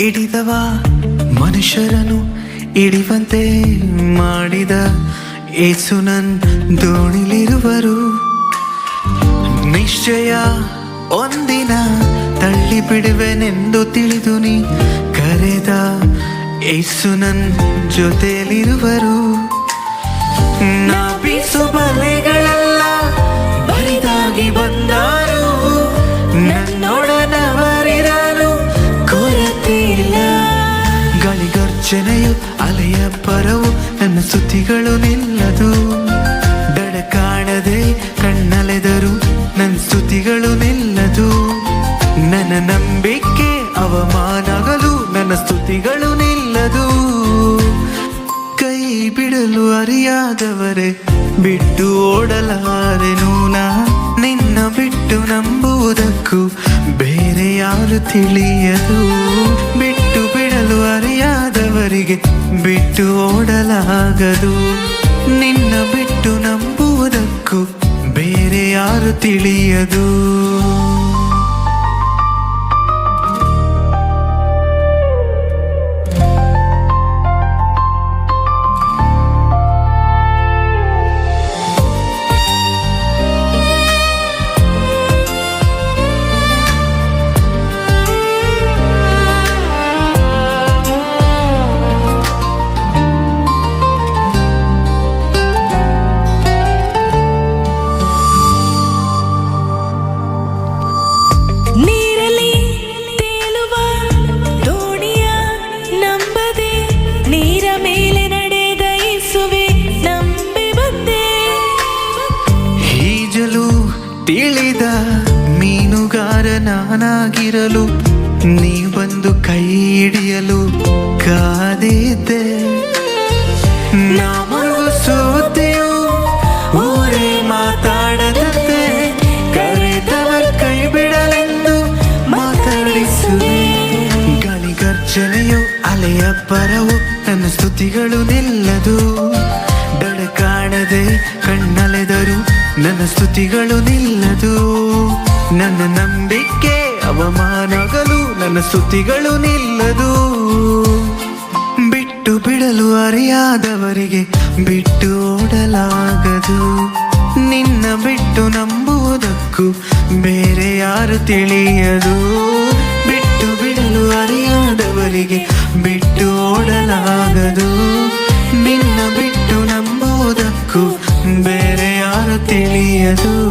ಹಿಡಿದವ ಮನುಷ್ಯರನ್ನು ಹಿಡಿವಂತೆ ಮಾಡಿದ ಏಸು ನನ್ ದೋಣಿಲಿರುವರು. ನಿಶ್ಚಯ ಒಂದಿನ ತಳ್ಳಿ ಬಿಡುವೆನೆಂದು ತಿಳಿದು ನೀ ಕರೆದ ಏಸು ನನ್ ಜೊತೆಯಲ್ಲಿರುವರು. ನಾ ಬೀಸು ಬಲೆಗಳೆಲ್ಲ ಬರಿದಾಗಿ ಬಂದಾರು, ನನ್ನೊಡನವರಿರಲು ಕೊರತೆ ಇಲ್ಲ. ಗಳಿಗರ್ಜನೆಯು ಅಲೆಯ ಪರವು ನನ್ನ ಸ್ತುತಿಗಳು ನಿಲ್ಲದು. ದಡ ಕಾಣದೆ ಕಣ್ಣಲೆದರು ನನ್ನ ಸ್ತುತಿಗಳು ನಿಲ್ಲದು. ನನ್ನ ನಂಬಿಕೆ ಅವಮಾನಗಳು ನನ್ನ ಸ್ತುತಿಗಳು ನಿಲ್ಲದು. ಕೈ ಬಿಡಲು ಅರಿಯಾದವರೇ ಬಿಟ್ಟು ಓಡಲಾರೆನು ನಾ. ನಿನ್ನ ಬಿಟ್ಟು ನಂಬುವುದಕ್ಕೂ ಬೇರೆ ಯಾರು ತಿಳಿಯದು. ಬಿಟ್ಟು ಬಿಡಲು ಅರಿಯಾದವರಿಗೆ ಬಿಟ್ಟು ಓಡಲಾಗದು. ನಿನ್ನ ಬಿಟ್ಟು ನಂಬುವುದಕ್ಕೂ ಬೇರೆ ಯಾರು ತಿಳಿಯದು. ತಿಳಿದ ಮೀನುಗಾರ ನಾನಾಗಿರಲು ನೀ ಬಂದು ಕೈ ಹಿಡಿಯಲು ಕಾದಿದ್ದೆ. ನಾ ಮುಳುಗಿಸುತ್ತೆಯೋ ಊರೇ ಮಾತಾಡದಂತೆ ಕರೆದವರ ಕೈ ಬಿಡಲೆಂದು ಮಾತಾಡಿಸುವೆ. ಗಳಿಗರ್ಜನೆಯು ಅಲೆಯ ಪರವು ನನ್ನ ಸ್ತುತಿಗಳು ನಿಲ್ಲದು. ದಡ ಕಾಣದೆ ಕಣ್ಣಲೆದರು ನನ್ನ ಸ್ತುತಿಗಳು ನಿಲ್ಲದು. ನನ್ನ ನಂಬಿಕೆ ಅವಮಾನಗಳು ನನ್ನ ಸ್ತುತಿಗಳು ನಿಲ್ಲದು. ಬಿಟ್ಟು ಬಿಡಲು ಅರಿಯಾದವರಿಗೆ ಬಿಟ್ಟು ಓಡಲಾಗದು. ನಿನ್ನ ಬಿಟ್ಟು ನಂಬುವುದಕ್ಕೂ ಬೇರೆ ಯಾರು ತಿಳಿಯದು. ಬಿಟ್ಟು ಬಿಡಲು ಅರಿಯಾದವರಿಗೆ ಬಿಟ್ಟು ಓಡಲಾಗದು. ನಿನ್ನ ಬಿಟ್ಟು ನಂಬುವುದಕ್ಕೂ ಬೇರೆ ಯಾರು ತಿಳಿಯದು.